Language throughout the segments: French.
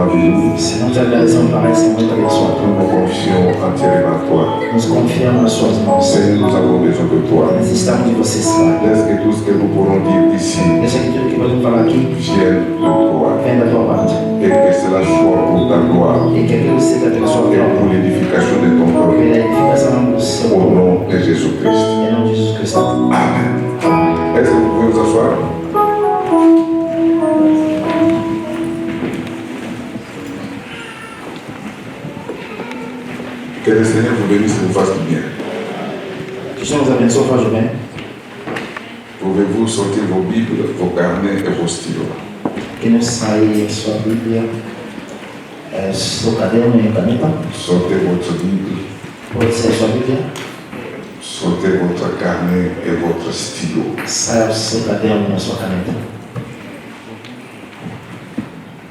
vie. Se não te agradecemos, Pai, Senhor, muito abençoado. Nous confions entièrement à toi. Nos confiamos nas suas mãos. Seigneur, nous avons besoin de toi. Necessitamos de você, Senhor. Laisse que tout ce que nous pourrons dire ici Deixa que tudo que podemos falar aqui vienne de toi. venha da tua parte. Et que cela soit pour ta gloire E que aquilo seja pela sua et pour glória. l'édification de ton Pela peuple. edificação do seu Au povo. nom de Jésus-Christ. Em nome de Jesus Cristo. Amen. Amém. Est-ce que vous pouvez vous asseoir? Que le Seigneur vous bénisse et vous fasse du bien. Que o Senhor nos abençoe, faz o bem. Pouvez-vous sortir vos Bibles, vos carnets et vos stylos? Que não saia sua Bíblia, seu caderno e caneta. Sortez votre Bible, Pode ser sua Bíblia. sortez votre carnet et votre stylo. Saia o seu caderno e a sua caneta.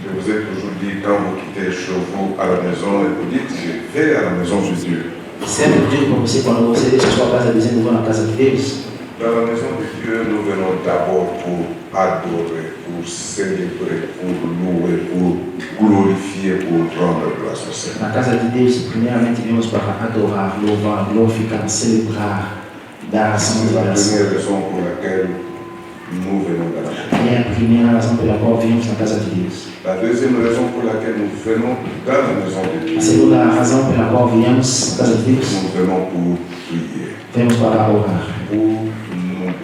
Je vous ai toujours dit, quand vous quittez chez vous à la maison et vous dites, je vais à la maison de Dieu. Sempre digo para você, quando você deixa a sua casa dizendo vou na casa de Deus, Dans la maison de Dieu, nous venons d'abord pour adorer, pour célébrer, pour louer, pour glorifier, pour rendre grâce au Seigneur. na casa de Deus, primeiramente viemos para adorar, louvar, glorificar, celebrar, dar ação de C'est la graça. première raison pour laquelle nous venons dans la maison. É a primeira razão pela qual viemos na casa de Deus. La deuxième raison pour laquelle nous venons dans la maison de A Dieu, segunda razão pela qual viemos na casa de Deus, nous venons pour prier, viemos para orar, pour nous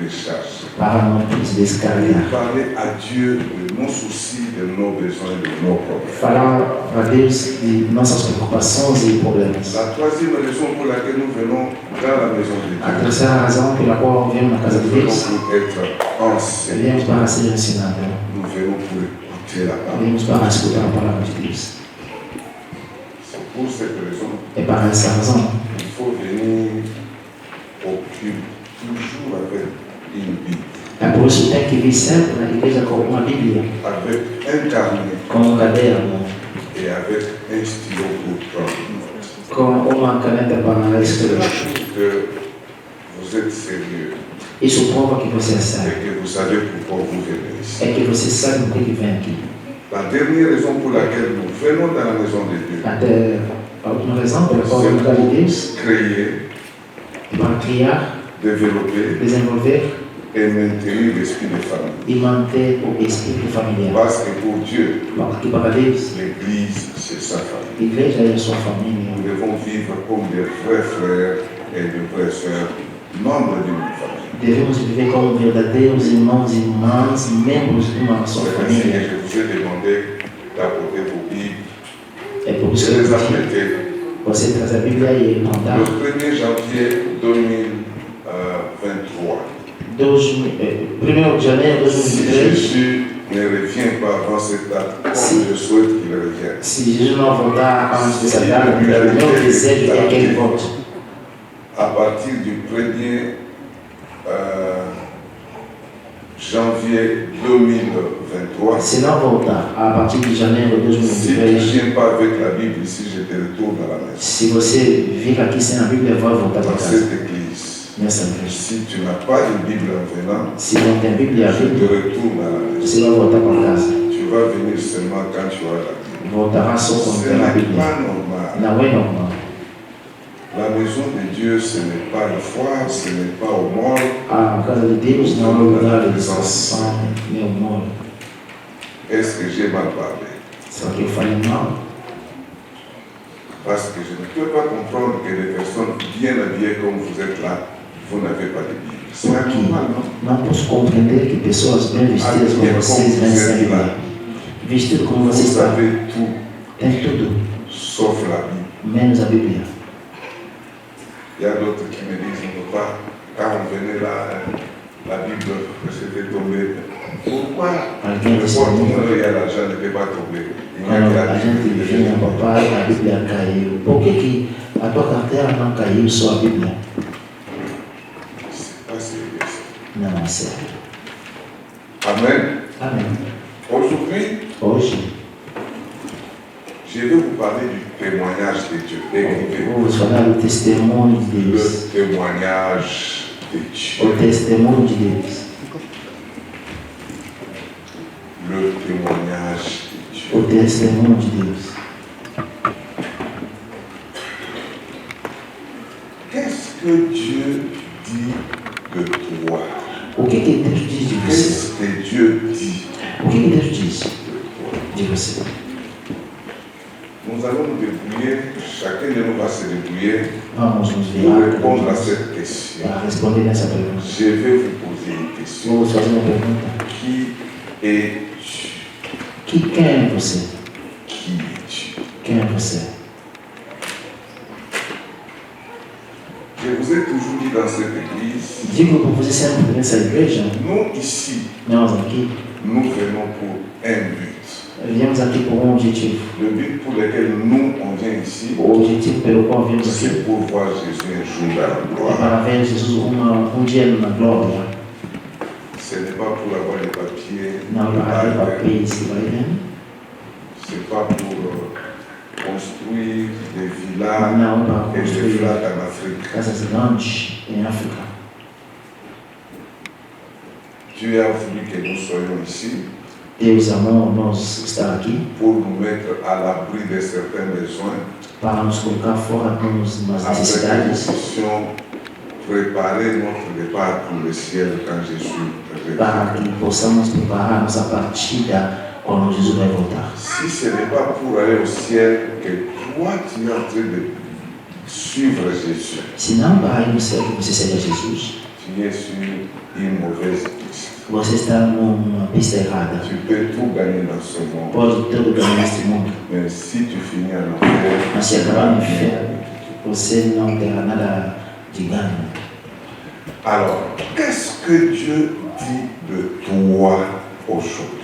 décharger, para não nos descarregar. pour parler à Dieu de nos soucis, de nos besoins, de nos problèmes. Falar para Deus de nossas preocupações e problemas. La troisième raison pour laquelle nous venons dans la maison de A Dieu, terceira razão pela qual viemos na casa de nous venons Deus, pour être enseignés, viemos para ser ensinados, nous venons pour écouter la parole. viemos para escutar a palavra de Deus. C'est pour cette raison É para essa razão qu'il faut venir au culte toujours avec une Bible, é por isso que tem que vir sempre na igreja com uma Bíblia, avec un carnet com um caderno, et avec un stylo pour prendre note. com uma caneta para escrever. Que vous êtes sérieux Isso prova que você é et sério. que vous savez pourquoi vous venez ici. É que você sabe o que vem aqui. La dernière raison pour laquelle nous venons dans la maison de Dieu, Até a última razão pela qual viemos na casa de Deus, créer, para criar, développer desenvolver et maintenir l'esprit de famille. e manter o espírito familiar. Parce que pour Dieu, Porque para Deus, l'Église, c'est sa famille. a igreja é a sua família. Nous devons vivre comme des vrais frères et de vraies sœurs, membres d'une famille. Devemos viver como verdadeiros irmãos e irmãs, membros de uma só C'est ainsi que família. je vous ai demandé d'apporter vos Bibles, É por isso de que les eu apprêter. você traz a Bíblia e contar. Le 1er janvier 2023, 1 de janeiro de si 2023, Jésus ne revient pas avant cette date, comme je souhaite qu'il revienne, se Jesus não voltar antes dessa data, o meu desejo é que ele volte. à partir du 1er janvier 2023, Se não voltar a partir de janeiro de si tu ne 2023, viens pas avec la Bible ici, je te retourne à la maison. se você vir aqui sem a Bíblia, vai voltar para Dans casa. cette église, Nessa igreja. si tu n'as pas de Bible en venant, Se não tem Bíblia, a je te Bíblia, retourne à la maison. você vai voltar para casa. Tu vas venir seulement quand tu auras la Bible. Voltará só quando Ce tem a n'est Bíblia. pas normal. Não é normal. La maison de Dieu, ce n'est pas le foire, ce n'est pas au mort. A casa de Deus não é um lugar de distração, nem um moro. Est-ce que j'ai mal parlé? Será que eu falei mal? Parce que je ne peux pas comprendre que les personnes bien habillées comme vous êtes là, vous n'avez pas de Bible. C'est Porque normal, non? não posso compreender que pessoas bem vestidas como vocês vêm sem Bíblia. Vestido como vocês Vous estão, avez tout, tem tudo, sauf la Bible. menos a Bíblia. Il y a d'autres qui me disent, on ne peut pas, quand on venait là, la Bible s'était tombée. Pourquoi Alguém le disse porte-monnaie et l'argent ne peut pas tomber? Il n'y a quando que la a gente Bible qui vinha, peut tomber. papai, a Bíblia caiu. Por que a tua carteira não caiu, só a Bíblia? C'est pas sérieux. Não é sério. Amen. Amém. Aujourd'hui, Hoje, je vais vous parler du témoignage de Dieu. Écrivez. vamos falar do testemunho de Deus. Le témoignage de Dieu. O testemunho de Deus. Le témoignage de Dieu. O testemunho de Deus. Qu'est-ce que Dieu dit de toi? O que Deus diz de você? Qu'est-ce que Dieu dit O que Deus diz de toi? de você? Nous allons nous débrouiller, chacun de nous va se débrouiller Vamos nos pour virar répondre à cette question. para responder nessa pergunta. Je vais vous poser une question. Vou fazer uma pergunta. Qui es-tu? Quem é você? Qui es-tu? Quem é você? Je vous ai toujours dit dans cette église, Digo para você sempre nessa igreja, nous ici, nós aqui, nous venons pour un but. viemos aqui por um objetivo. Le but pour lequel nous, on vient ici, O objetivo pelo qual viemos aqui c'est pour voir Jésus un jour dans la é gloire. para ver Jesus dia na glória. Ce n'est pas pour avoir les papiers, Não para ter papéis que vai ver. c'est pas pour construire des villas Não para et des construir flats en Afrique. casas grandes em África. Dieu a voulu que nous soyons ici Deus amou nós estar aqui pour nous mettre à l'abri de certains besoins, para nos colocar fora nas afin que nous necessidades, puissions préparer notre départ pour le ciel quand Jésus para revient. que possamos preparar nossa partida quando Jesus vai voltar. Si ce n'est pas pour aller au ciel que toi tu es en train de suivre Jésus, Se não para ir no céu que você segue a Jesus, tu es sur une mauvaise piste. você está numa pista errada. Tu peux tout gagner dans ce monde, Pode tudo ganhar neste mundo, mais si tu finis en enfer, mas se acabar no inferno, você não terá nada de ganho. alors, qu'est-ce que Dieu dit de toi aujourd'hui?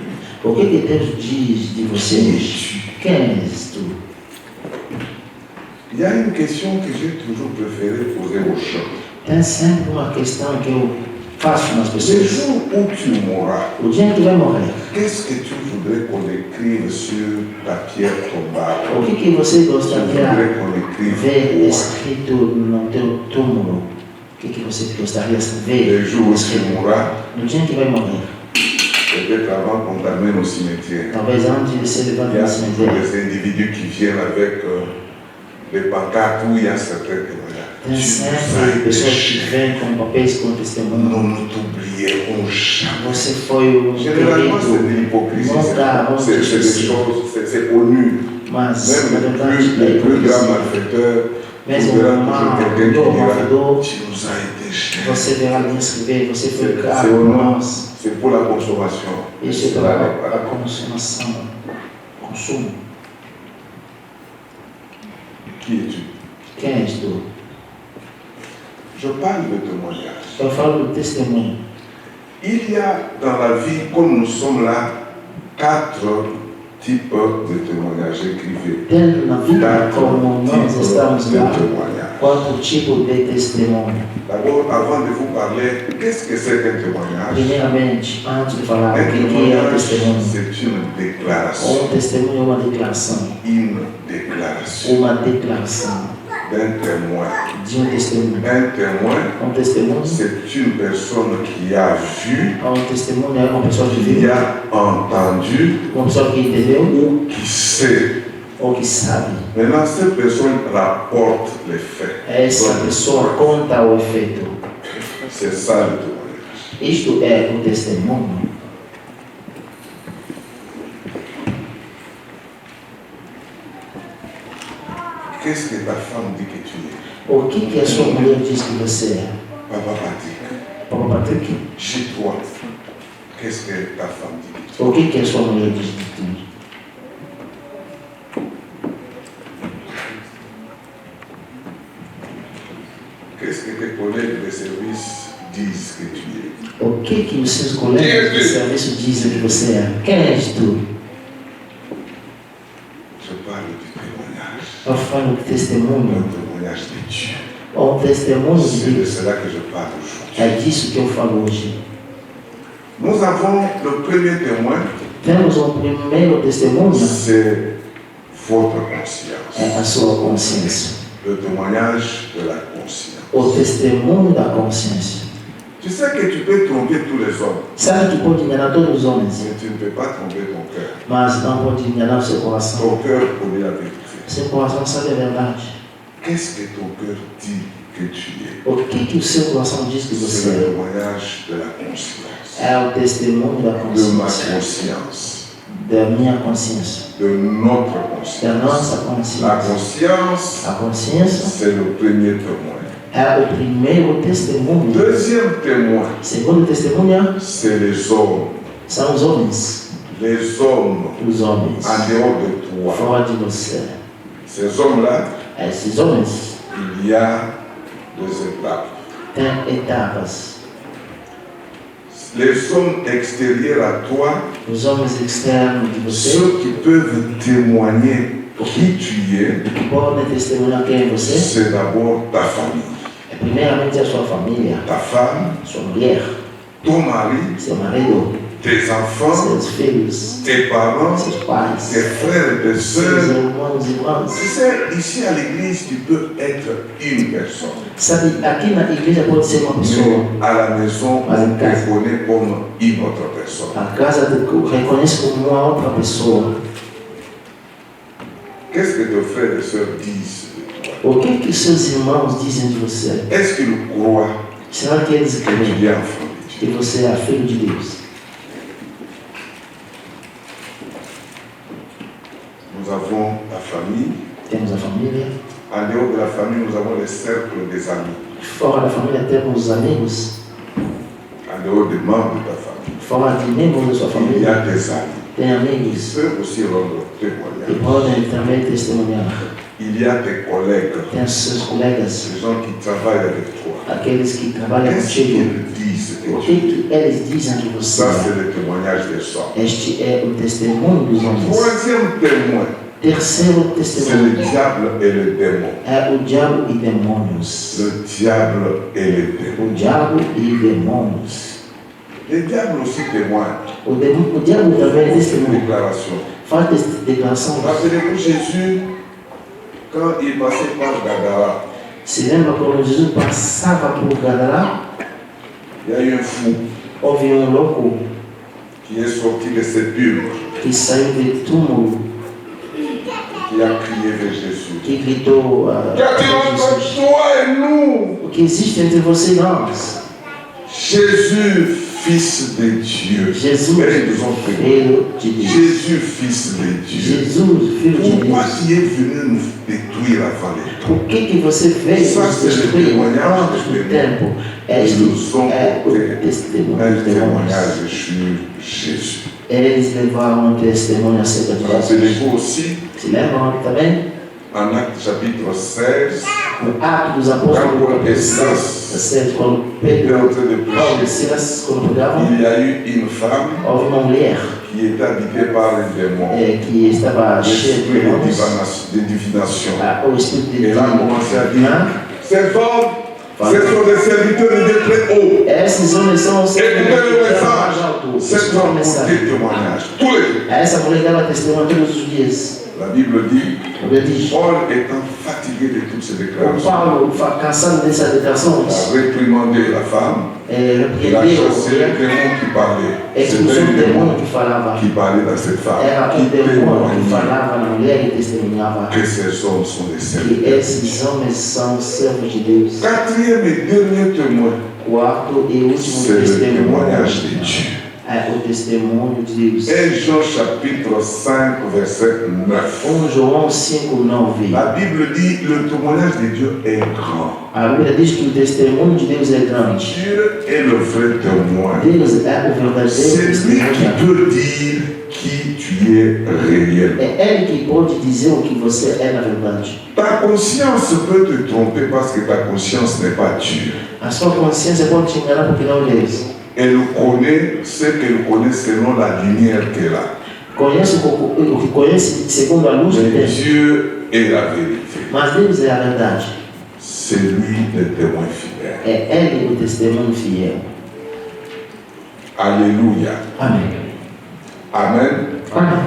O que Deus diz de você Qui hoje? es-tu? Quem és tu? Il y a une question que j'ai toujours préféré poser aux gens. Tem sempre uma questão que eu faço nas Le pessoas. jour où tu mourras, O dia que tu vai morrer, qu'est-ce que tu voudrais qu'on écrive sur ta pierre tombale? o que você Tu gostaria voudrais qu'on de écrive ver quoi? escrito no teu túmulo? O que você gostaria de ver Le jour où tu escrito? mourras, No dia que vai morrer, peut-être avant qu'on t'amène au cimetière, talvez antes de ser il y levado a no toujours cemitério, des individus qui viennent avec des pancartes où il y a certains témoignages. tem Tu sempre nous as été pessoas que cher. vêm com papéis com testemunho. Nous ne t'oublierons jamais. Você foi o Généralement, c'est de querido, l'hypocrisie. nunca vamos C'est des esquecer. choses, c'est connu. Mas Même na verdade les plus grands é malfaiteurs, mesmo tu verras um toujours quelqu'un qui malfador, dira Tu nous as été cher. você verá alguém escrever, você foi C'est caro au por nom, nós. c'est pour la consommation. Isso é C'est para la a réparation. consumação, consumo. Qui es-tu? Quem és tu? Je parle de témoignage. Eu falo do testemunho. Il y a dans la vie, comme nous sommes là, 4 types de témoignages. Écrivez. Tem na vida, 4 como nós types estamos de lá, témoignages. 4 tipos de testemunho. D'abord, avant de vous parler, qu'est-ce que c'est qu'un témoignage? Primeiramente, antes de falar Un o que é o témoignage, testemunho, c'est une déclaration. um testemunho é uma declaração. Une déclaration Uma declaração d'un témoin. de um testemunho. Un témoin, Testemunho, c'est une personne qui a vu, testemunho é uma pessoa que qui viu, a entendu uma pessoa que entendeu ou qui sait. ou que sabe. Maintenant, cette personne rapporte les faits. Essa Donc, pessoa conta o efeito. c'est ça le témoignage. Isto é o testemunho. Qu'est-ce que ta femme dit que tu es? O que a sua mulher diz que você é? Papa Patrick, Papa Patrick, chez toi, qu'est-ce que ta femme dit que tu es? o que a sua mulher diz de ti? Qu'est-ce que tes collègues de service disent que tu es? O que os seus colegas de serviço dizem que você é? Quem és tu? Je parle du témoignage. Eu falo do Le testemunho. témoignage de Dieu. O testemunho de C'est de Deus. cela que je parle aujourd'hui. É disso que eu falo hoje. Nous avons le premier témoin, Temos um primeiro testemunho, c'est votre conscience. é a sua consciência. Le témoignage de la conscience. O testemunho da consciência. Tu sais que tu peux tromper tous les hommes, Sabe que pode enganar todos os homens, mais tu ne peux pas tromper ton cœur. mas não pode enganar o seu coração. Ton cœur connaît la vérité. Seu coração sabe a verdade. Qu'est-ce que ton cœur dit que tu es? O que o seu coração diz que C'est você le é? témoignage de la conscience, É o testemunho da de ma consciência, conscience, da minha consciência, de notre da conscience. nossa La consciência. conscience, A consciência c'est le premier témoin. é o primeiro testemunho. Deuxième témoin, Segundo testemunho c'est les hommes. são os homens. Les hommes Os homens en dehors de toi. fora de você. Ces hommes-là, Esses homens il y a deux étapes. têm etapas. Les hommes extérieurs à toi, Os homens externos de você ceux qui peuvent témoigner qui tu es, que podem testemunhar quem você é. c'est d'abord ta famille. É primeiramente a sua família, Ta femme, sua mulher, ton mari, seu marido, tes enfants, seus filhos, tes parents, seus pais, tes frères et tes seus sœurs. irmãos e irmãs. Tu sais, ici à l'église, tu peux être une personne. Sabe, aqui na igreja pode ser uma pessoa, Mais à la maison, Mas on em te casa. connaît comme une autre personne. a casa reconhece como uma outra pessoa. Qu'est-ce que tes frères et sœurs disent de toi? O que seus irmãos dizem de você? Est-ce qu'ils croient Será que eles que creem tu es enfant de que Dieu? você é filho de Deus? Nous avons la famille. Temos a família. En dehors de la famille, nous avons le cercle des amis. Fora da família temos os amigos. En dehors des membres de ta famille, Fora de membros da sua il y família, a des amis. tem Ils amigos peuvent aussi rendre que témoignage. podem também testemunhar. Il y a tes collègues, Tem os seus colegas, les gens qui travaillent avec toi. aqueles que trabalham Qu'est-ce contigo. qu'ils disent de O toi? que eles dizem de você? Ça, c'est le témoignage des hommes. Este é o testemunho dos homens. Troisième témoin, Terceiro c'est testemunho le diable et le démon. é o diabo e demônios. Le diable et le démon. O diabo e demônios. Le diable aussi témoigne. O diabo também Une testemunha. déclaration. Faz declaração. Rappelez-vous Jésus, quand il passait par Gadara, Se lembra quando Jesus passava por Gadara, il y a eu un fou houve louco qui est sorti des sépulcres, que saiu de túmulo, qui a crié vers Jésus. que gritou Qu'y-a-t-il entre Jesus, toi et nous? o que existe entre você e nós? Jésus, fils de Dieu. Jesus, Et ils ont prié. filho de Deus. Jésus, fils de Dieu. Jesus, filho de Pourquoi Deus. tu es venu nous détruire avant les temps? Por que você veio Ça, nos c'est le destruir témoignage antes des do démons. tempo? Ils nous Este ont é o porté testemunho un dos demônios. témoignage sur Jésus. Eles levaram um testemunho acerca de Jesus. Rappelez-vous aussi, Se lembram também? en Acte chapitre 16, No Ato dos quand Apóstolos, Paul et capítulo Silas 17, quando étaient Pedro, en train de Paulo e prêcher, Silas, quando pregavam, il y a eu une femme houve uma mulher qui était habitée par un démon, que estava cheia de l'esprit demônios, de divination. o espírito de Et là, on commençait à dire, Né? ces hommes, ce sont des serviteurs de Dieu très haut. Esses homens são os Écoutez le mais message. altos. Cet Escutem o homme mensagem. portait témoignage tous les jours. Essa mulher dava testemunho todos os dias. La Bible dit, A Bíblia diz: Paul étant fatigué de toutes ces o déclarations, Paulo, cansado dessas declarações, a réprimandé la femme, il a repreendeu chassé le démon qui parlait. expulsou C'était o un démon demônio que falava. qui parlait dans cette femme, Era qui demônio que témoignait falava na mulher e testemunhava que ces hommes sont des que serviteurs. esses homens são servos de Deus. Quatrième et dernier témoin, Quarto e último c'est le testemunho témoignage de Dieu. é o testemunho de Deus. 1 Jean chapitre 5, verset 9. 1 João 5:9. La Bible dit, le témoignage de Dieu est grand. A Bíblia diz que o testemunho de Deus é grande. Dieu est le vrai témoin. Deus é o verdadeiro C'est lui qui testemunho. peut dire qui tu es réellement. É Ele que pode dizer o que você é na verdade. Ta conscience peut te tromper parce que ta conscience n'est pas Dieu. A sua consciência pode te enganar porque não é Deus. Elle connaît ce qu'elle connaît selon la lumière qu'elle a. Conhece o que conhece segundo a luz que Mais tem. Dieu est la vérité. Mas Deus é a verdade. C'est lui le témoin fidèle. É Ele o testemunho fiel. Alléluia. Amém. Amen. Amém.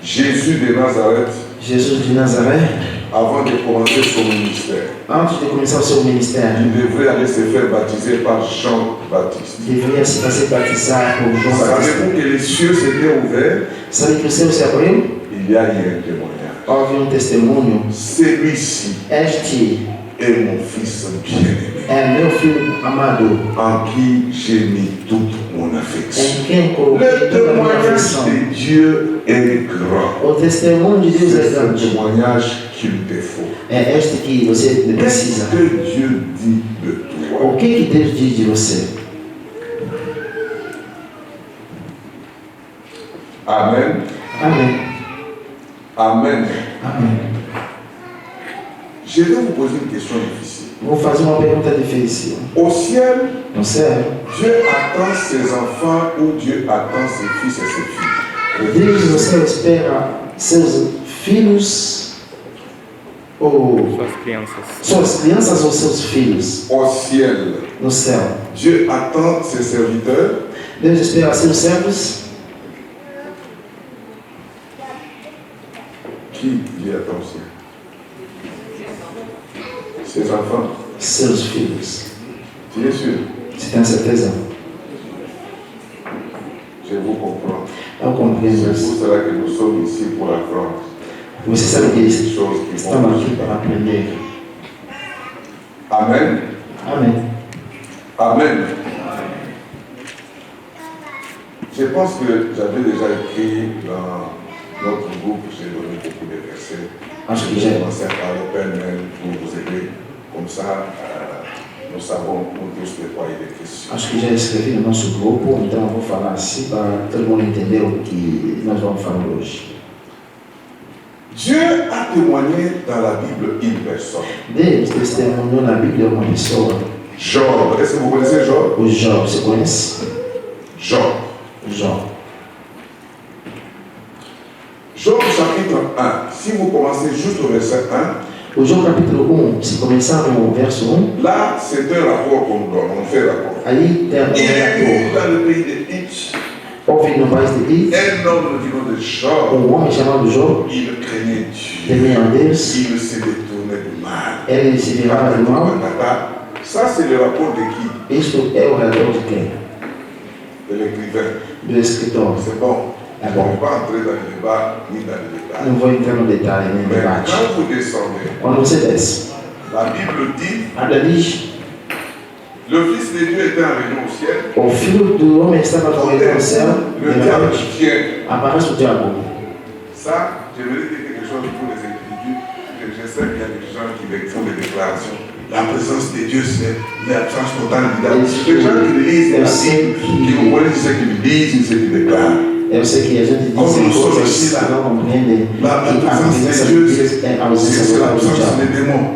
Jésus de Nazareth Jesus de Nazaré avant de commencer son ministère, antes de começar o seu ministério, il devrait aller se faire baptiser par Jean-Baptiste. deveria se fazer batizar por João Batista. Savez-vous que les cieux s'étaient ouverts? Sabe que o céu se abriu? Il y a eu un témoignage. Houve testemunho. Celui-ci Este est mon fils bien-aimé, é meu filho amado, en qui j'ai mis toute mon affection. em quem coloquei Le toda a minha témoignage afeição. de Dieu est grand. O testemunho de Deus é C'est ce grande. témoignage qu'il te faut. É este que você Qu'est-ce precisa. que Dieu dit de toi? O que Deus diz de você? Amen. Amém. Amen. Amém. Je vais vous poser une question difficile. Vou fazer uma pergunta difícil. Au ciel, No céu, Dieu attend ses enfants ou Dieu attend ses fils et ses filles? Deus no céu espera seus filhos ou suas crianças ou seus filhos? Au ciel, No céu, Dieu attend ses serviteurs. Deus espera seus servos. Qui Dieu attend au ciel? Ses enfants. Seus filhos. Tu es sûr? Você tem certeza? Je vous comprends. Eu compreendo C'est isso. pour cela que nous sommes ici pour apprendre Você sabe que des eles choses qui estão vont aqui nous para aprender. Amen. Amém. Amen. Je pense que j'avais déjà écrit dans notre groupe, j'ai donné beaucoup de versets. Acho que Je já, vais commencer à parler pêle-mêle pour vous aider. Comme ça, nous savons nous tous de quoi il est question. acho que já escrevi no nosso grupo, então eu vou falar assim para todo mundo entender o que nós vamos falar hoje. Dieu a témoigné dans la Bible une personne. Deus testemunhou na Bíblia uma pessoa. Job. Est-ce que vous connaissez Job? O Jó, você conhece? Job. O Jó. Job chapitre 1. Si vous commencez juste au verset 1, O Jó capítulo 1, se começar no verso 1, là c'est un rapport qu'on donne, on fait rapport. aí tem Il est um né dans le pays de Hitch. houve no país de Is, Un homme du nom de Job, homem chamado Jó, il craignait Dieu. temia a Deus, Il se détournait du mal. ele se virava do mal. Ça, c'est le rapport de qui? Isto é o relator de quem? De l'écrivain. Do escritor. C'est bon. Ah On ne bon. va pas entrer dans le débat ni dans le détail. Não vou entrar no detalhe nem no Mais debate. quand vous descendez, Quando você desce, la Bible dit a Bíblia diz: le Fils de Dieu était en réunion au ciel. o filho do homem estava Tout correndo d'un no céu, coup, le de diable repente vient. aparece o diabo. Ça, je vais dire quelque chose pour les individus. Je sais qu'il y a des gens qui font des déclarations. La présence de Dieu, c'est l'absence totale du diable. Les gens qui lisent la Bible, qui comprennent ce qu'ils disent, ce qu'ils déclarent. Eu sei que a gente diz coisas que não compreendem que La a présence presença de de Dieu, Deus é a ausência c'est do l'absence diabo. des démons.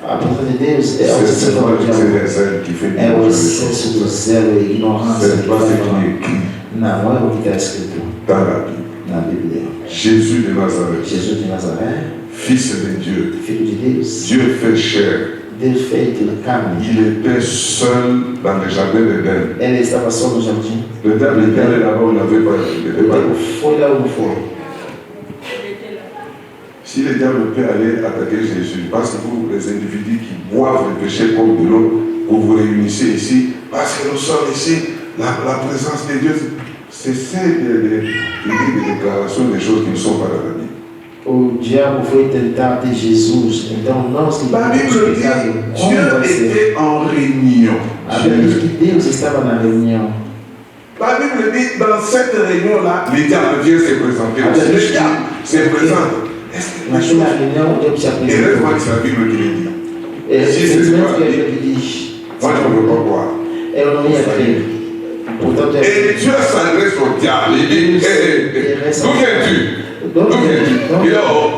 A presença de Deus é a C'est ausência do moi diabo. l'excès qui fait É o des excesso do choses. zelo e ignorância C'est que pas ce faz qui mal. est écrit Não, é o que está escrito dans la Bible. na Bíblia. Jésus de Nazareth, Jesus de Nazaré, Fils de Dieu, filho de Deus, Dieu fait chair. Deus feito de carne. Il était seul dans le jardin d'Éden. Ele estava só no jardim. Le diable était allé là-bas, il n'avait pas O il diabo n'était foi lá onde foi. Si le diable peut aller attaquer Jésus, parce que vous, les individus qui boivent le péché comme de l'eau, vous vous réunissez ici, parce que nous sommes ici, la présence de Dieu, cessez de dire des déclarations, des choses qui ne sont pas dans la Bible. O diabo foi tentar ter Jesus. Então nós que La temos Bible pecado, dit como Dieu vai ser? était en réunion. A Bíblia diz que Deus estava na reunião. La Bible dit dans cette réunion-là, le diable vient se présenter. Ah, Le bien. diable se présente. Est-ce que les Naquela choses... reunião, o diabo se Et apresentou. reste-moi que c'est la Bible qui le dit. É Si c'est simplesmente pas o que a dit, Bíblia diz. moi je ne veux pas croire. Eu não ia crer. Portanto, Et Dieu s'adresse au diable. Il dit, d'où viens-tu? D'où viens-tu? Il dit, oh,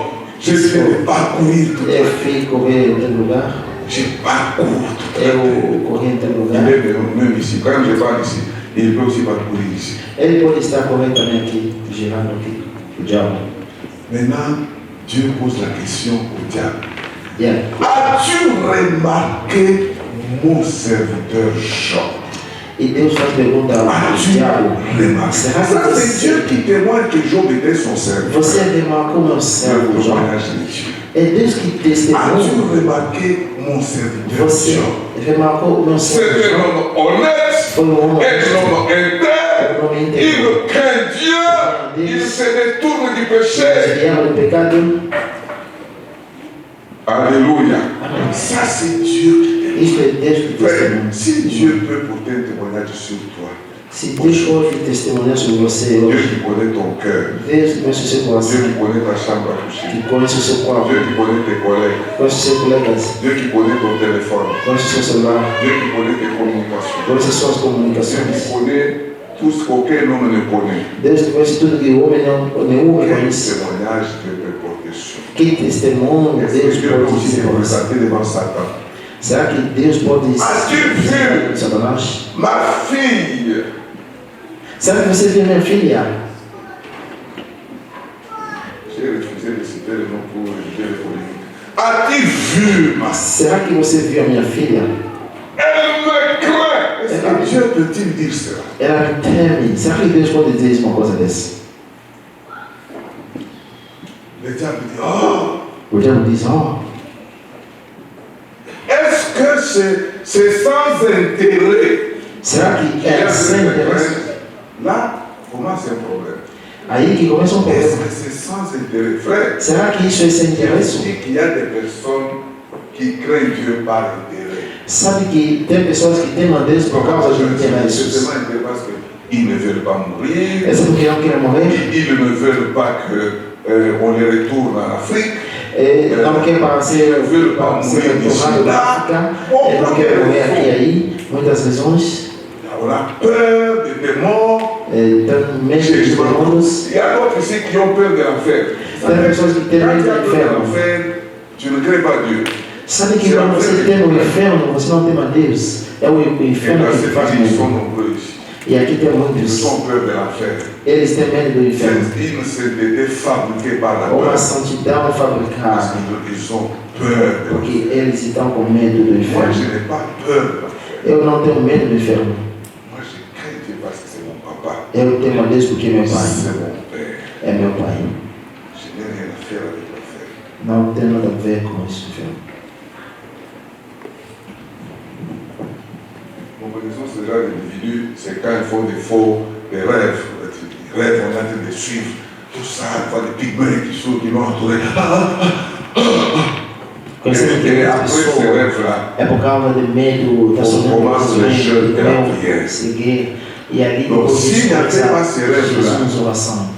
je suis de parcourir tout. eu fui correr em tal lugar. Je parcours tout. Eu corri em tal Il lugar. est même ici. Quand je parle ici, il peut aussi parcourir ici. Ele pode estar correndo também aqui, girando aqui. O diabo. Maintenant, Dieu pose la question au diable. Yeah. As-tu remarqué mon serviteur Job? E Deus faz pergunta ao As-tu diabo: remarqué? será Ça, que c'est Dieu qui témoigne que Job était son serviteur. você remarcou meu Le servo Jó? témoignage de Dieu. É Deus que testemunha. As-tu remarqué mon serviteur Você Job? remarcou o meu C'est serviteur? un homme honnête, Foi um homem un homme intègre, il craint Dieu, il se détourne du péché. desviava do pecado. Alléluia. Ça, c'est Dieu qui témoigne. Isto é Deus que Frère, testemunha. si Dieu peut porter un témoignage sur toi, Se Deus pode testemunhar sobre você Dieu hoje, qui connaît ton cœur, Deus que conhece o seu Dieu coração, qui connaît ta chambre à coucher, que conhece o seu quarto, Dieu qui connaît tes collègues, conhece os seus colegas, Dieu qui connaît ton téléphone, conhece o seu celular, Dieu qui connaît tes communications, conhece as suas Dieu comunicações. qui connaît tout ce qu'aucun homme ne connaît. Deus que conhece tudo que o homem nenhum Quel conhece. témoignage Dieu peut porter sur toi? Que testemunho Est-ce que Deus Dieu peut pode aussi dizer se para você? présenter devant Satan? Será que Deus pode As-tu vu Satanás? ma fille? Será que você viu minha filha? J'ai refusé de citer le nom pour éviter les polémiques. As-tu vu ma fille? Será que você viu a minha filha? Elle me craint. Est-ce que Dieu peut-il dire cela? Ela me teme. Será que Deus pode dizer uma coisa dessa? Le diable dit, oh, O diabo diz, oh, est-ce que c'est sans intérêt? será que qu'il y a é cette sem interesse? crainte? Là, pour moi, c'est un problème. Aí que começa um Est-ce problema. que c'est sans intérêt? Frère, Será que isso é sem je interesse? dis qu'il y a des personnes qui craignent Dieu par intérêt. Sabe que tem pessoas que temem a Deus por causa de C'est interesses. seulement intérêt parce qu'ils ne veulent pas mourir, É porque não querem morrer, ils ne veulent pas qu'on les retourne en Afrique. não querem para ser retornado da África, não querem morrer aqui e aí, muitas razões. On a peur des démons. Tem medo dos demônios. Il y a d'autres ici qui ont peur de l'enfer. Tem pessoas que têm Quand medo tu as do peur de inferno. l'enfer, tu ne crains pas Dieu. Sabe que quando você tem o inferno, você não tem a Deus. É o Et inferno dans que ces faz pays, ils sont medo. nombreux ici. E aqui tem Ils muitos. ont peur de l'enfer. Eles têm medo do inferno. C'est une sainteté fabriquée par la Uma peur. santidão Parce fabricada. qu'ils ont peur de l'enfer. Porque eles estão com medo do Moi, inferno. je n'ai pas peur de l'enfer. Eu não tenho medo do inferno. Moi, je crains Dieu parce que c'est mon papa. Eu tenho a Deus porque é meu pai. C'est mon père. É meu pai. Je n'ai rien à faire avec l'enfer. Não tem nada a ver com esse inferno. Mon connaissance, ce genre d'individus, c'est quand ils font des rêves. Ils rêvent, on est en train de suivre tout ça, ils voient des pygmées qui sont, qui vont entourer. Conhecendo que Et as après ces pessoas rêves-là, é por causa de medo, da Commence le jeûne et la prière. seguir. E ali Donc, depois s'il n'y avait pas ces rêves-là, Jesus oração.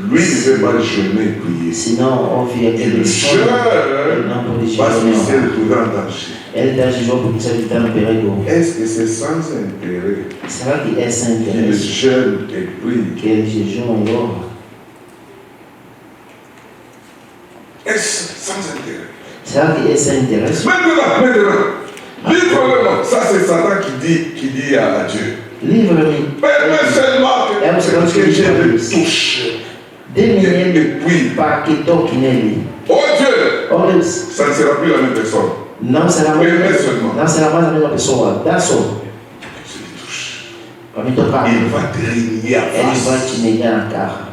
lui ne peut pas jeûner et prier. Senão houve Et aquele le sonho. Ele jeûne, não pode parce qu'il s'est jejuar. retrouvé en danger. Ele dá jejum porque sabe que está no perigo. Est-ce que c'est sans intérêt Será que é sem qu'il interesse jeûne et prie? que ele jejum e ora? Est-ce sans intérêt? Será que é sem interesse? Maintenant, librement, ça c'est Satan qui dit à Dieu. Livre-me. Permets seulement que je le touche. Dê-me Et ele puis, para que toque nele. oh Dieu, Oh Deus, ça ne sera plus la même personne. não será mais a mesma pessoa. Dá só Je le touche. para me tocar. Il va te régner à Ele vai face. te negar na cara.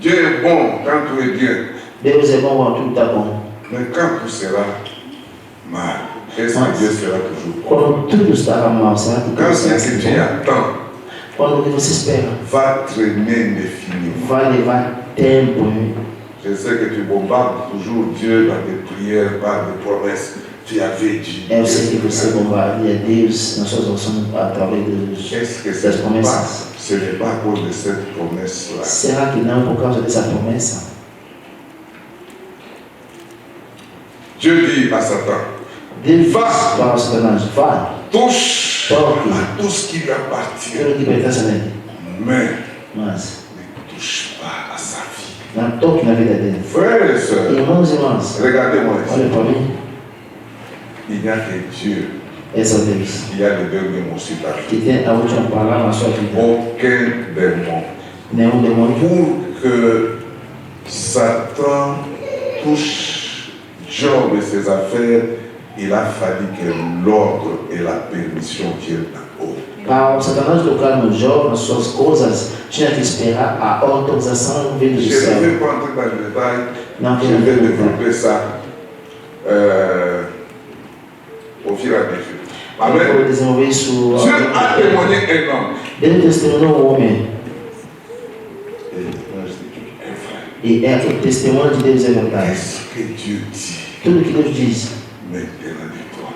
Dieu est bon quand tout est bien, Deus é bom quando tudo está bom. mais quand tout sera mal, est-ce que Dieu sera toujours bon? Quando tudo estava mal, será que Quand tudo c'est será ce que assim tu bom? attends Quando o que você espera va traîner indéfiniment. vai levar tempo. Hein? Je sais que tu bombardes toujours Dieu dans tes prières par des promesses. Tu avais dit. Eu sei que você bombardeia Deus nas suas orações através Est-ce que das promessas. ce n'est pas à cause de cette promesse-là? Será que não por causa dessa promessa? Dieu dit à Satan, Deus Vá. para o Satanás, vai, touche toque à tout ce qui lui appartient, tudo que pertence a ele, mais mas ne touche pas à sa vie. não toque na vida dele. Frères et sœurs, Irmãos e irmãs, regardez-moi ici. olha para mim, Il n'y a que Dieu esse é Deus, qui a le dernier mot sur ta vie. que tem a última palavra na sua vida. Aucun démon. Nenhum demônio. Pour que Satan touche Job et ses affaires, il a fallu que l'ordre et la permission viennent d'en haut. Para Satanás tocar no Jó, nas suas coisas, tinha que esperar a autorização vinda do Je ne céu. vais pas entrer dans le détail. Não Je quero vais entrar. développer ça au fur et à mesure. Eu vou Amen. desenvolver isso. Dieu a témoigné un homme. Deus testemunhou o homem. E é o testemunho de Deus é verdade. Qu'est-ce que Dieu dit Tudo que Deus diz, maintenant de toi?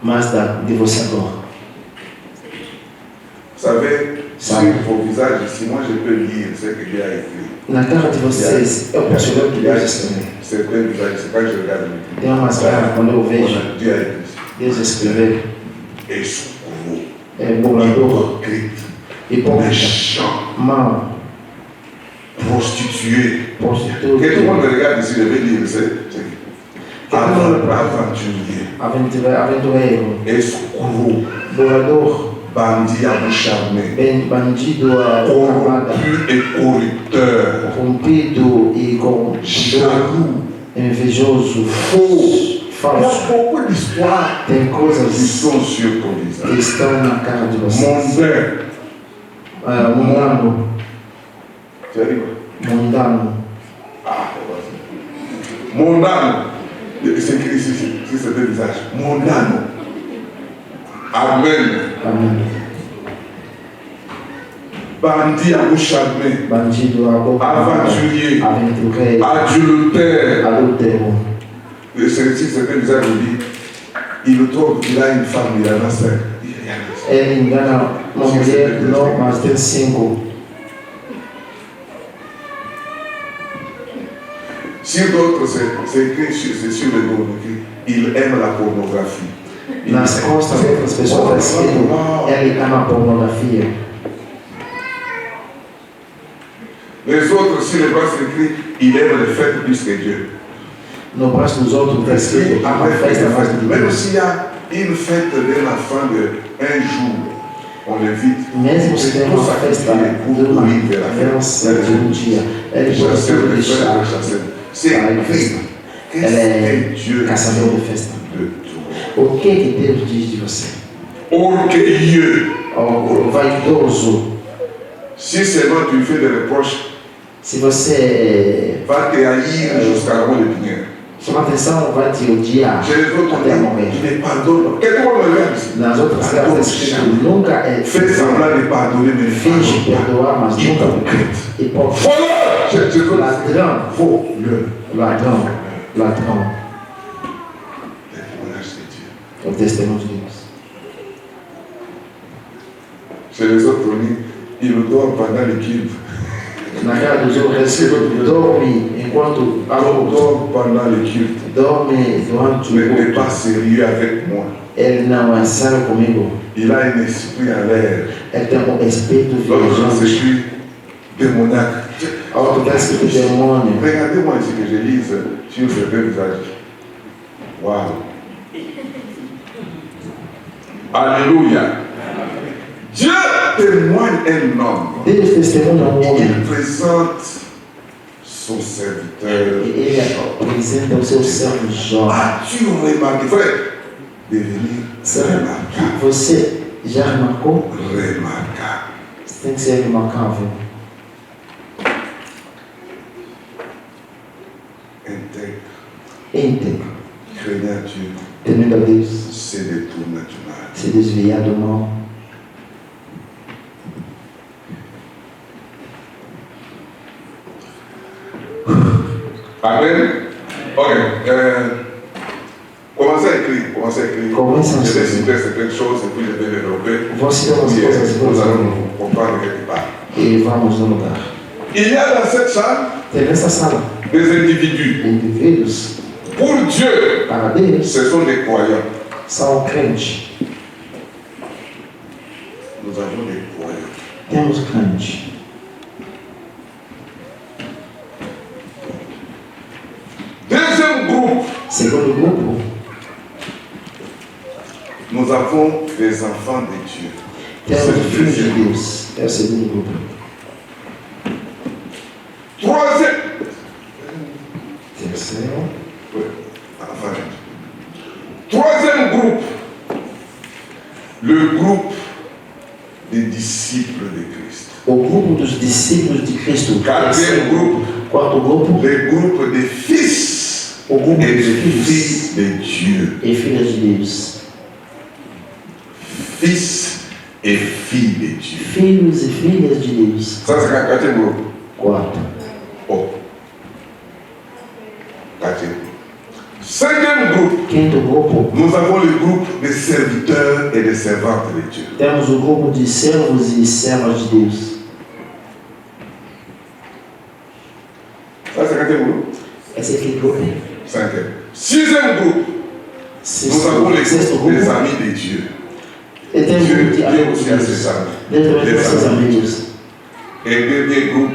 mas de você agora. Vous savez, sur Sabe. vos visages ici, moi je peux lire ce que Dieu a écrit. Na cara de vocês, eu posso ler o que Il y a Deus escreveu. certains visages, c'est quand je regarde le livre. Tem umas caras, quando eu vejo, Dieu a écrit. Deus escreveu, Escroc, é burlador, hypocrite, hipócrita, méchant, mau, prostitué. Que tout le prostituta, monde regarde ici, je vais lire, c'est aventurier, aventureiro, escroc, burlador, bandit acharné, bandido armada, corrompu et corrupteur, corrompido e corrompido, jaloux, invejoso, faux. Il y a falso. beaucoup d'histoires Tem qui coisas sont sur ton que visage. estão na cara de vocês. Mondain. Mundano, Tu as dit quoi? mundano. Ah, c'est bon. Mondano. C'est écrit ici, sur ce visage. Mondano. Amen. Amém. Bandit à bouche charmée. Bandido, Aventurier. aventureiro, Adultère. adultério. C'est ici, c'est visage dit. Il trouve qu'il a une femme, il en a 5. Ele engana uma mulher, não, mas tem 5. Sur d'autres, c'est écrit c'est sur le dos. Il aime la pornographie. Nas costas de outras pessoas está escrito, ele ama a pornografia. Les autres, sur les bras, c'est écrit, il aime les fêtes plus que Dieu. No braço dos outros está escrito, ama a festa mais do que Même Deus. s'il y a une fête d'un enfant de un jour, on l'évite. Mesmo se tem uma festa de uma criança de dia, ele pode tudo deixar C'est para ir à festa. Qu'est-ce Ela é que Dieu caçador de festa. de toi? O que Deus diz de você? Orgueilleux. O vaidoso. Si seulement tu fais des reproches, Se você va te haïr jusqu'à la mort de Pinière. chama atenção, vai te odiar Chez les autres, on até morrer. dit, il ne pardonne pas. Quelqu'un me regarde ici. Nas outras cartas está escrito, nunca é Fais semblant de pardonner, mais ne finge pardonne perdoar, mas pas. nunca Hypocrite. hipócrita. Voleur. Ladrão, Voleur. ladrão, ladrão. Le témoignage de Dieu. É o testemunho de Deus. Chez les autres, on dit, il dort pendant le culte. Na cara dos outros, recebe, dorme enquanto Il algo dort pendant le culte. dorme durante o Mais n'est culto. pas sérieux avec moi. Ele não é sério comigo. Il a un esprit en l'air. Ele tem um espírito L'autre viajante. esprit démoniaque. A outra está escrito demônio. Regardez-moi ici que je lise sur certains visages. Waouh. Alléluia. Dieu témoigne un homme. Deus testemunha um Il homem. présente son serviteur. E ele apresenta o seu servo Jó. As-tu remarqué, frère, devenir Será remarquable. que você já remarcou? Remarquable. Você tem que ser remarcável. Intègre. Íntegro. Craignant Dieu, Temendo a Deus. se détourne du mal. Se desviar do mal. Amen. Ok. Commencez à écrire. Commencez à écrire. Commencez à Je vais écrire. citer certaines choses et puis je vais développer. Vou citar umas Puis, coisas nous boas allons comprendre quelque part. e vamos no lugar. Il y a dans cette salle Tem nessa sala des individus. indivíduos, Pour Dieu, para Deus, ce sont des croyants. são crentes. Nous avons des croyants. Temos crentes. Deuxième groupe, Segundo grupo, nous avons des enfants de Dieu. temos C'est le filhos de deuxième groupe. Deus. É o segundo grupo. Troisième. Terceiro, Oui, enfin. Troisième groupe, le groupe disciples de Christ. O grupo dos discípulos de Cristo. Quatrième groupe. Quarto grupo. Le groupe des fils O grupo et dos des filhos filles de Dieu. e filhas de Deus. Fils et filles de Dieu. Filhos e filhas de Deus. Ça, c'est le quatrième groupe. Quarto. Oh. Quatrième groupe. Cinquième groupe. Quinto grupo. Nous avons le groupe des serviteurs et des servantes de Dieu. Temos o grupo de servos e servas de Deus. Ça, c'est le quatrième groupe. Esse aqui é o grupo. Cinquième. Sixième groupe. Nous avons le Sexto groupe des grupo. amis de Dieu. E temos o grupo de Dieu amigos aussi de a Deus. ses amis. Deus também tem seus amigos. Et dernier groupe,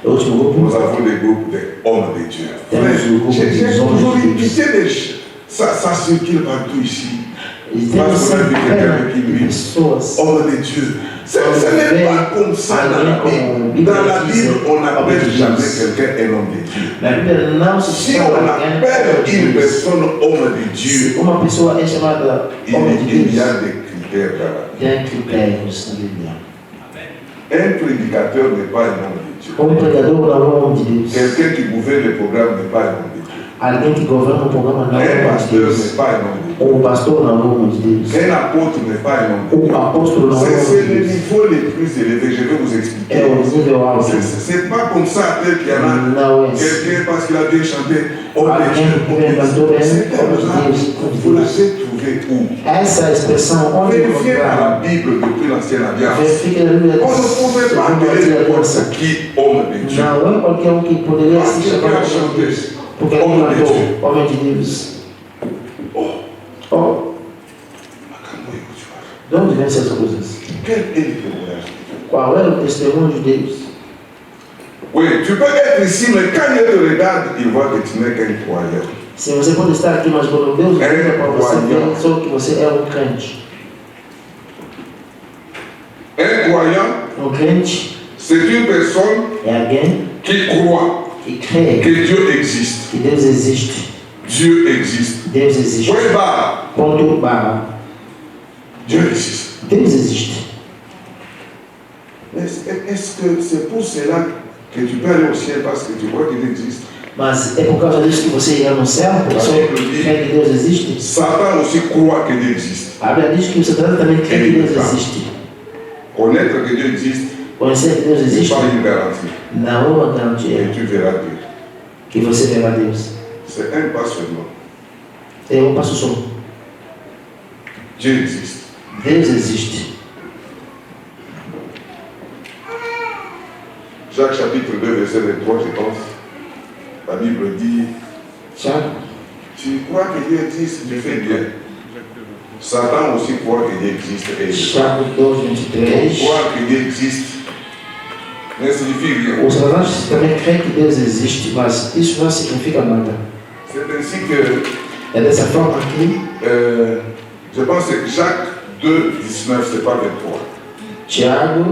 O último grupo. nous avons le groupe des hommes de Dieu. Temos o grupo J'ai dos toujours homens eu de Deus. pitié ça circule partout ici. E temos sempre pena de Homme pessoas. de Dieu. Ce n'est pas comme ça dans la Bible. Dans la Bible, on n'appelle jamais quelqu'un un homme de Dieu. Na Bíblia não se Si chama on alguém appelle de une Deus. personne homme de Se Dieu, uma pessoa é chamada homem de il y Deus, a des critères là. tem critérios na Bíblia. Un prédicateur n'est pas un homme de Dieu. Um pregador não é um homem de Deus. Quelqu'un qui gouverne le programme n'est pas un homme de Dieu. Alguém que governa o programa não é um Un homem de pasteur Deus. n'est pas un homme de Dieu. O pastor não é um homem de Deus. Un apôtre n'est pas un homme de Dieu. O apóstolo não é um C'est homem le de Deus. niveau le plus élevé, je vais vous expliquer. É o nível alto. C'est pas comme ça tel qu'il y en a Não é quelqu'un parce qu'il a bien chanté. Oh, Alguém que vem cantor é c'est homem de Deus. vous l'avez trouvé où? Essa expressão, onde Vérifiez dans encontrar? la Bible depuis l'ancienne alliance. Verifique na Bíblia. On ne pouvait pas segundo a appeler antiga n'importe aliança. qui homme de Dieu. Não é qualquer um que poderia Parce se que chamar quelqu'un a de chanté. Deus. Porque ele Homem de cantou, Deus. homem de Deus. Oh, Oh, de onde vem essas coisas? quel est le témoignage? Qual é o testemunho de Deus? Oui, tu peux être ici, mais quand il te regarde, il voit que tu n'es qu'un croyant. Se você pode estar aqui, mas quando Deus olha para você, vê só que você é um crente. Un croyant, Crente c'est une personne é alguém qui croit que crê que Dieu existe. que Deus existe. Dieu existe. Deus existe. Point barre. Ponto barra. Dieu existe. Deus existe. Mais est-ce que c'est pour cela que tu peux aller au ciel parce que tu crois qu'il existe? Mas é por causa disso que você irá no céu? Porque só crê que Deus existe? Satan aussi croit que Dieu existe. A Bíblia diz que o Satanás também crê que Deus existe. Connaître que Dieu existe Conhecer que Deus n'est existe pas une garantie. não é uma garantia Et tu verras Dieu. que você verá Deus. C'est un pas seulement. É um passo só. Dieu existe. Deus existe. Jacques chapitre 2, verset 23, je pense. La Bible dit, Tiago, tu crois que Dieu existe, tu fais bien. Satan aussi croit que Dieu existe et il est Tiago 2, 23. croire que Dieu existe ne signifie rien. O Satanás também crê que Deus existe, mas isso não significa nada. C'est ainsi que, É dessa forma que je pense que Jacques 2, 19, c'est pas 23. Tiago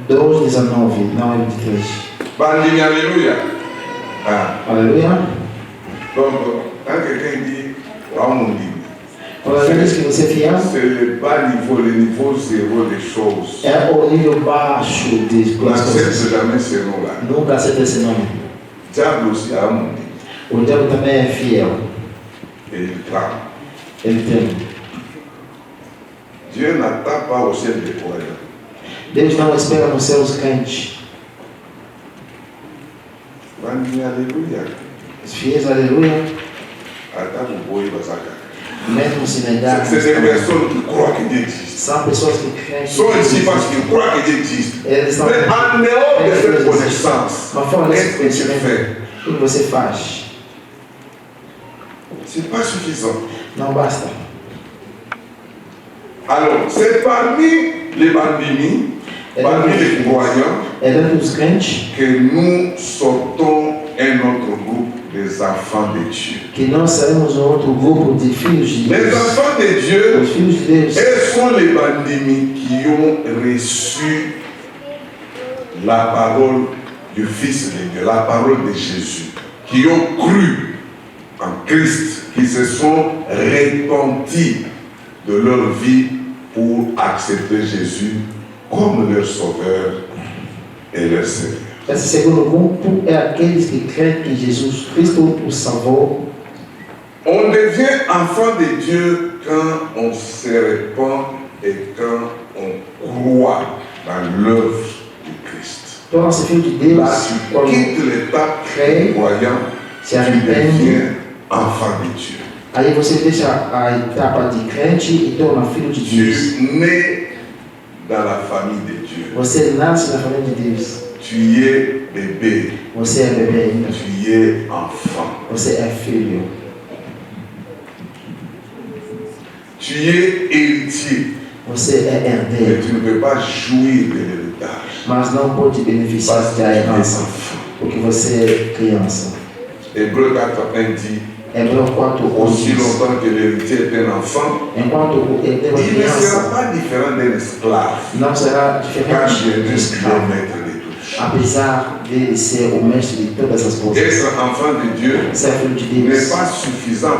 2, 19, não é 23. Bandini, alléluia. Ah. Aleluia. Donc, quand quelqu'un dit, oh mon Dieu, Quando alguém diz que você é fiel, c'est le bas niveau, le niveau zéro des choses. é o nível baixo de On coisas. n'accepte jamais ce nom-là. Nunca aceita esse nome. Diable aussi a mon Dieu. O diabo também é fiel. Et il tremble. Ele tem. Dieu n'attend pas au ciel des croyants. Deus não espera nos céus crentes. Bandini, alléluia. Os fiéis, aleluia, Attends, vous voyez, ça. mesmo se negar, C'est des personnes qui croient que Dieu existe. são pessoas que creem Ils sont ici parce qu'ils croient que Dieu existe. eles estão Mais en dehors de cette connaissance, mas fora desse qu'est-ce que tu conhecimento, fais? o que você faz C'est pas suffisant. não basta. Alors, c'est parmi les bandini, parmi les croyants, É dentro dos crentes que nous sortons un autre groupe des enfants de Dieu. que nós saímos um outro grupo de filhos de Les Deus. enfants de Dieu, Os filhos de Deus elles sont les bandini qui ont reçu la parole du Fils de Dieu, la parole de Jésus, qui ont cru en Christ, qui se sont repentis de leur vie pour accepter Jésus comme leur sauveur et leur Seigneur. Esse segundo grupo é aqueles que creem que Jesus Cristo o salvou. On devient enfant de Dieu quand on se répand et quand on croit dans l'œuvre de Christ. Torna-se filho de Deus Là, tu quando quittes l'étape crê, croyant, se tu arrepende. deviens enfant de Dieu. Aí você deixa a etapa de crente e torna filho de Deus. Tu nais dans la famille de Dieu. Você nasce na família de Deus. Tu es bébé. Você é bebê ainda. Tu es enfant. Você é filho. Tu es héritier. Você é Mais herdeiro. tu ne peux pas jouir de l'héritage. Mas não pode beneficiar Parce que da tu es herança. enfant. Porque você é criança. Hébreu 4:1 dit, Hebreu 4:1 aussi diz: longtemps que l'héritier est un enfant, enquanto o herdeiro é il ne sera criança, pas différent d'un esclave. não será Quand diferente do Jésus est escravo. maître de tout. Apesar de ser o mestre de todas as coisas. Être enfant de Dieu Ser filho de n'est Deus pas suffisant